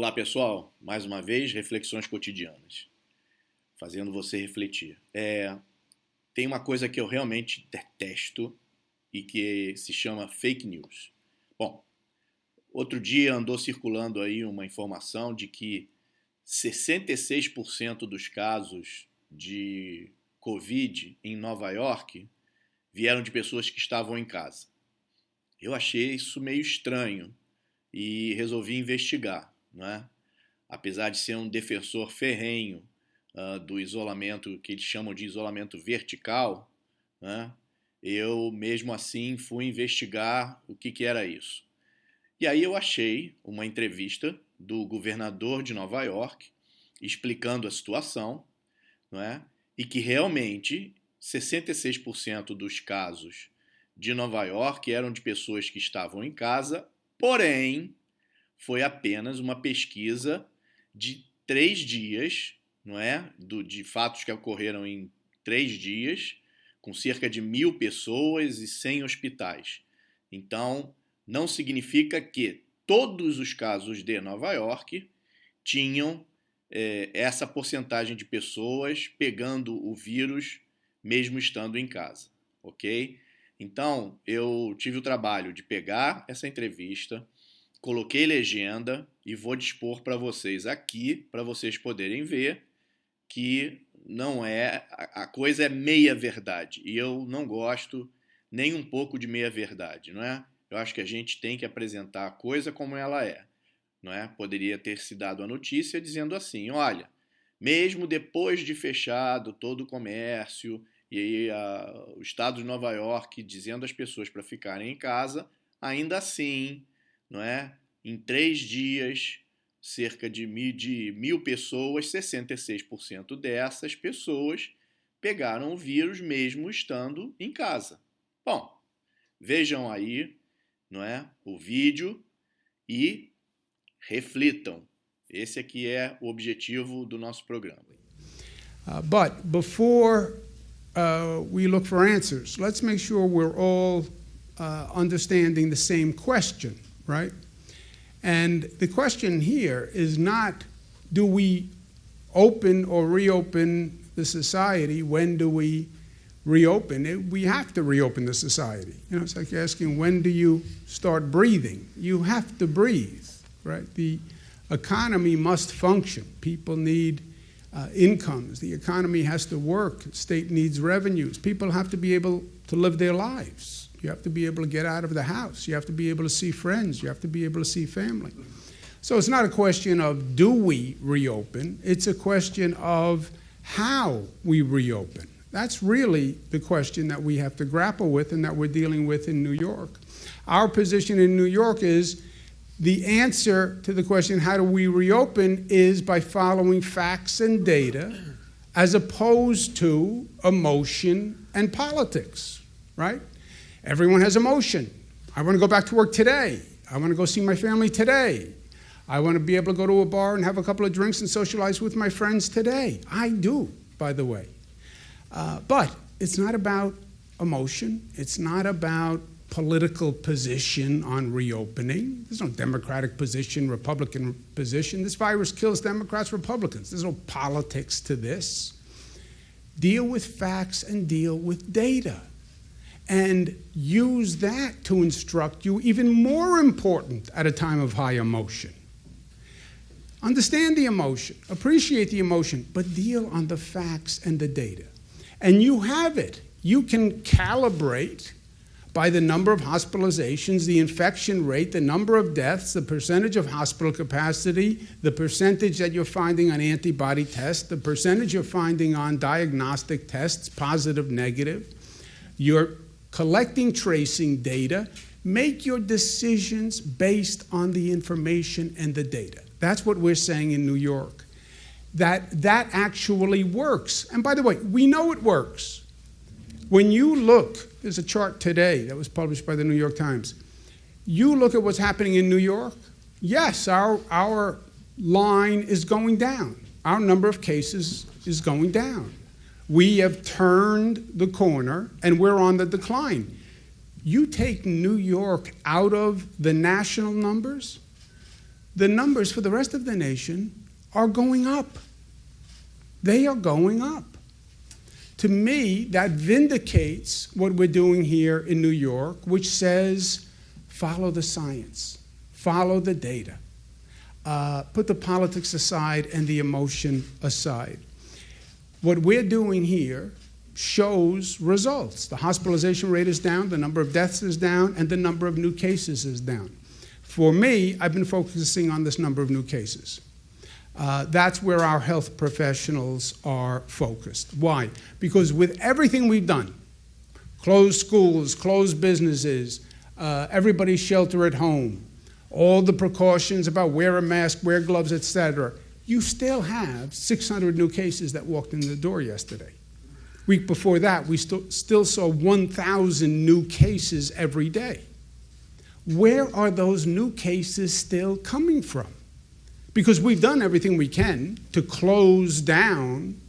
Olá pessoal, mais uma vez, reflexões cotidianas, fazendo você refletir. Tem uma coisa que eu realmente detesto e que se chama fake news. Bom, outro dia andou circulando aí uma informação de que 66% dos casos de Covid em Nova York vieram de pessoas que estavam em casa. Eu achei isso meio estranho e resolvi investigar, não é? Apesar de ser um defensor ferrenho do isolamento, que eles chamam de isolamento vertical, né? Eu mesmo assim fui investigar o que era isso. E aí eu achei uma entrevista do governador de Nova York explicando a situação, não é? E que realmente 66% dos casos de Nova York eram de pessoas que estavam em casa, porém foi apenas uma pesquisa de 3 dias, não é? De fatos que ocorreram em 3 dias, com cerca de 1.000 pessoas e 100 hospitais. Então, não significa que todos os casos de Nova York tinham essa porcentagem de pessoas pegando o vírus mesmo estando em casa, ok? Então, eu tive o trabalho de pegar essa entrevista, coloquei legenda e vou dispor para vocês aqui, para vocês poderem ver que não é, a coisa é meia verdade. E eu não gosto nem um pouco de meia verdade, não é? Eu acho que a gente tem que apresentar a coisa como ela é, não é? Poderia ter se dado a notícia dizendo assim, olha, mesmo depois de fechado todo o comércio e o estado de Nova York dizendo às pessoas para ficarem em casa, ainda assim, não é? Em 3 dias, cerca de 1.000 pessoas, 66% dessas pessoas pegaram o vírus mesmo estando em casa. Bom, vejam aí, não é? O vídeo e reflitam. Esse aqui é o objetivo do nosso programa. But before we look for answers, let's make sure we're all understanding the same question, right? And the question here is not, do we open or reopen the society? When do we reopen? We have to reopen the society. You know, it's like asking, when do you start breathing? You have to breathe, right? The economy must function. People need incomes. The economy has to work. The state needs revenues. People have to be able to live their lives. You have to be able to get out of the house. You have to be able to see friends. You have to be able to see family. So it's not a question of do we reopen. It's a question of how we reopen. That's really the question that we have to grapple with and that we're dealing with in New York. Our position in New York is the answer to the question, how do we reopen, is by following facts and data as opposed to emotion and politics, right? Everyone has emotion. I want to go back to work today. I want to go see my family today. I want to be able to go to a bar and have a couple of drinks and socialize with my friends today. I do, by the way. But it's not about emotion. It's not about political position on reopening. There's no Democratic position, Republican position. This virus kills Democrats, Republicans. There's no politics to this. Deal with facts and deal with data. And use that to instruct you, even more important at a time of high emotion. Understand the emotion, appreciate the emotion, but deal on the facts and the data. And you have it. You can calibrate by the number of hospitalizations, the infection rate, the number of deaths, the percentage of hospital capacity, the percentage that you're finding on antibody tests, the percentage you're finding on diagnostic tests, positive, negative. You're collecting tracing data. Make your decisions based on the information and the data. That's what we're saying in New York. That actually works. And by the way, we know it works. When you look, there's a chart today that was published by the New York Times. You look at what's happening in New York, yes, our line is going down. Our number of cases is going down. We have turned the corner and we're on the decline. You take New York out of the national numbers, the numbers for the rest of the nation are going up. They are going up. To me, that vindicates what we're doing here in New York, which says, follow the science, follow the data, put the politics aside and the emotion aside. What we're doing here shows results. The hospitalization rate is down, the number of deaths is down, and the number of new cases is down. For me, I've been focusing on this number of new cases. That's where our health professionals are focused. Why? Because with everything we've done, closed schools, closed businesses, everybody shelter at home, all the precautions about wear a mask, wear gloves, etc., you still have 600 new cases that walked in the door yesterday. Week before that, we still saw 1,000 new cases every day. Where are those new cases still coming from? Because we've done everything we can to close down.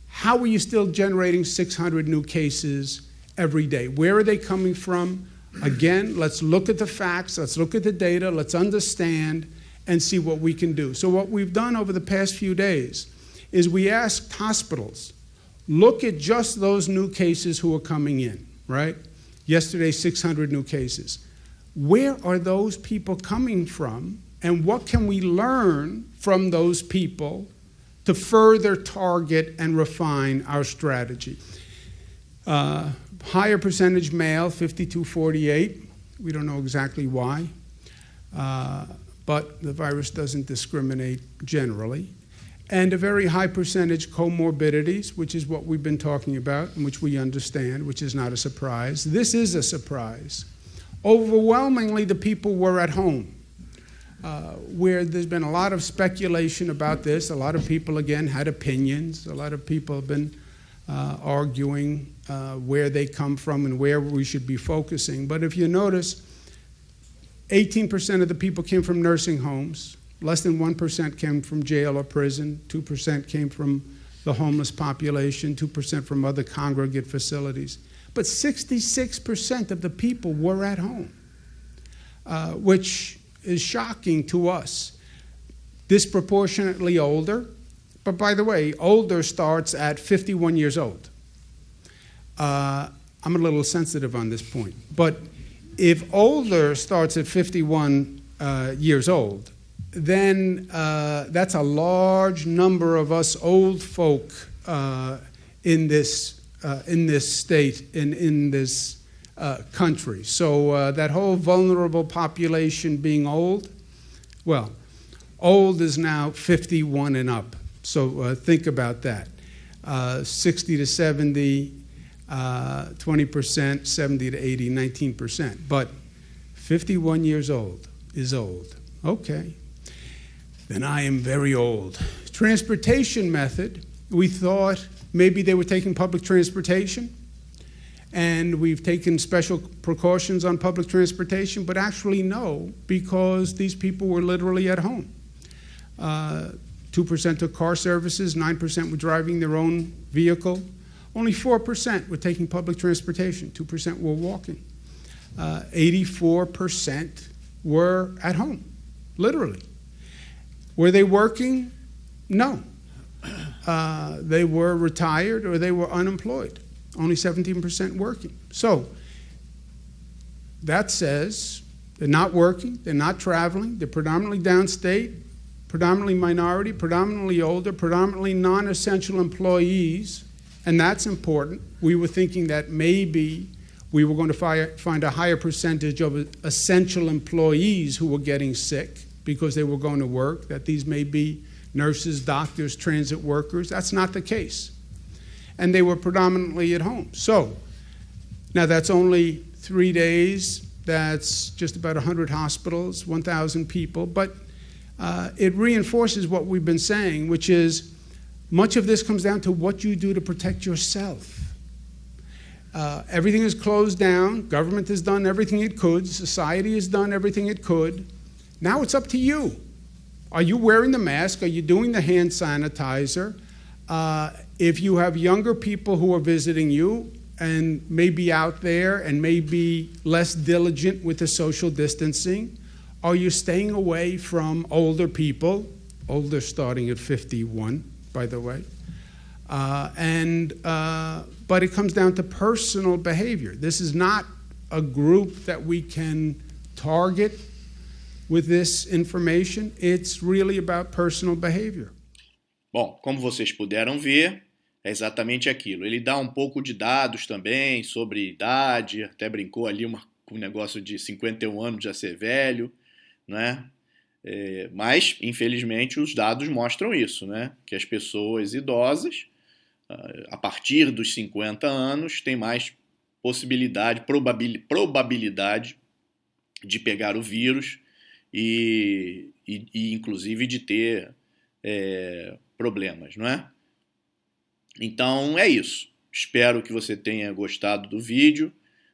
How are you still generating 600 new cases every day? Where are they coming from? Again, let's look at the facts, let's look at the data, let's understand and see what we can do. So what we've done over the past few days is we asked hospitals, look at just those new cases who are coming in, right? Yesterday, 600 new cases. Where are those people coming from, and what can we learn from those people to further target and refine our strategy? Higher percentage male, 52-48. We don't know exactly why, but the virus doesn't discriminate generally. And a very high percentage comorbidities, which is what we've been talking about and which we understand, which is not a surprise. This is a surprise. Overwhelmingly, the people were at home, where there's been a lot of speculation about this. A lot of people, again, had opinions. A lot of people have been arguing where they come from and where we should be focusing. But if you notice, 18% of the people came from nursing homes. Less than 1% came from jail or prison. 2% came from the homeless population. 2% from other congregate facilities. But 66% of the people were at home, which is shocking to us. Disproportionately older. But by the way, older starts at 51 years old. I'm a little sensitive on this point. But if older starts at 51 years old, then that's a large number of us old folk in this state, in this country. So that whole vulnerable population being old, well, old is now 51 and up. So think about that. 60 to 70, 20%, 70 to 80, 19%. But 51 years old is old. Okay. Then I am very old. Transportation method, we thought maybe they were taking public transportation, and we've taken special precautions on public transportation, but actually no, because these people were literally at home. 2% took car services, 9% were driving their own vehicle. Only 4% were taking public transportation, 2% were walking. 84% were at home, literally. Were they working? No. They were retired or they were unemployed. Only 17% working. So that says they're not working, they're not traveling, they're predominantly downstate, predominantly minority, predominantly older, predominantly non-essential employees, and that's important. We were thinking that maybe we were going to find a higher percentage of essential employees who were getting sick because they were going to work, that these may be nurses, doctors, transit workers. That's not the case. And they were predominantly at home. So, now that's only 3 days. That's just about 100 hospitals, 1,000 people. But it reinforces what we've been saying, which is much of this comes down to what you do to protect yourself. Everything is closed down. Government has done everything it could. Society has done everything it could. Now it's up to you. Are you wearing the mask? Are you doing the hand sanitizer? If you have younger people who are visiting you and may be out there and may be less diligent with the social distancing, Are you staying away from older people, older starting at 51, by the way? But it comes down to personal behavior. This is not a group that we can target with this information. It's really about personal behavior. Bom, como vocês puderam ver, é exatamente aquilo. Ele dá um pouco de dados também sobre idade, até brincou ali um negócio de 51 anos já ser velho, né? Mas, infelizmente, os dados mostram isso, né? Que as pessoas idosas, a partir dos 50 anos, têm mais possibilidade, probabilidade de pegar o vírus e inclusive, de ter problemas, não é? Então, é isso. Espero que você tenha gostado do vídeo,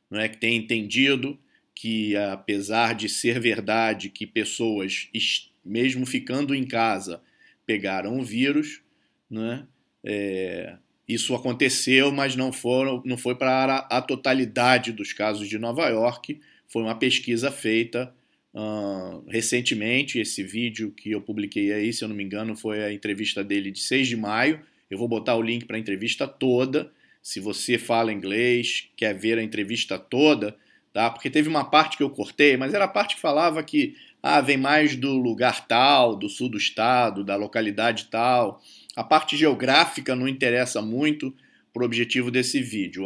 não é? Que tenha entendido que, apesar de ser verdade que pessoas, mesmo ficando em casa, pegaram o vírus, né? Isso aconteceu, mas não foi para a totalidade dos casos de Nova York. Foi uma pesquisa feita recentemente. Esse vídeo que eu publiquei aí, se eu não me engano, foi a entrevista dele de 6 de maio. Eu vou botar o link para a entrevista toda. Se você fala inglês, quer ver a entrevista toda, tá? Porque teve uma parte que eu cortei, mas era a parte que falava que vem mais do lugar tal, do sul do estado, da localidade tal. A parte geográfica não interessa muito para o objetivo desse vídeo.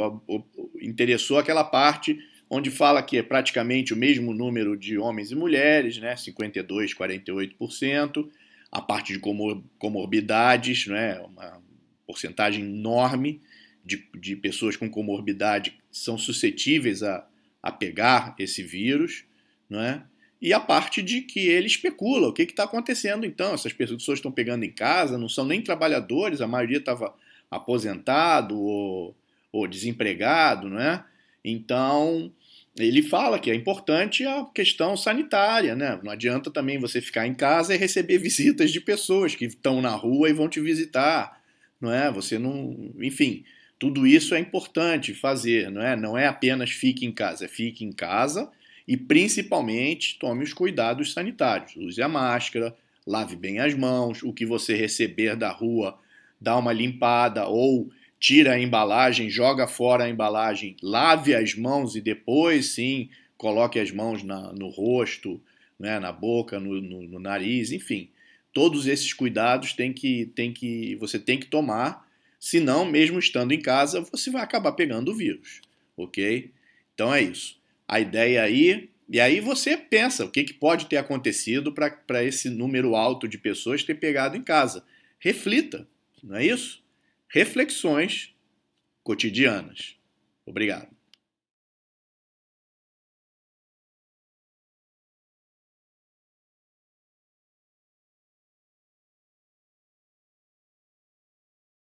Interessou aquela parte onde fala que é praticamente o mesmo número de homens e mulheres, né? 52%, 48%. A parte de comorbidades, né? Uma porcentagem enorme de pessoas com comorbidade são suscetíveis a pegar esse vírus, não é? E a parte de que ele especula o que está acontecendo então. Essas pessoas estão pegando em casa, não são nem trabalhadores, a maioria estava aposentado ou desempregado, não é? Então, ele fala que é importante a questão sanitária, né? Não adianta também você ficar em casa e receber visitas de pessoas que estão na rua e vão te visitar, não é? Você não... Enfim, tudo isso é importante fazer, não é? Não é apenas fique em casa, é fique em casa e, principalmente, tome os cuidados sanitários. Use a máscara, lave bem as mãos, o que você receber da rua, dá uma limpada ou tira a embalagem, joga fora a embalagem, lave as mãos e depois, sim, coloque as mãos no rosto, né, na boca, no nariz, enfim. Todos esses cuidados você tem que tomar, senão, mesmo estando em casa, você vai acabar pegando o vírus, ok? Então é isso. A ideia aí, e aí você pensa o que pode ter acontecido para esse número alto de pessoas ter pegado em casa. Reflita, não é isso? Reflexões cotidianas. Obrigado.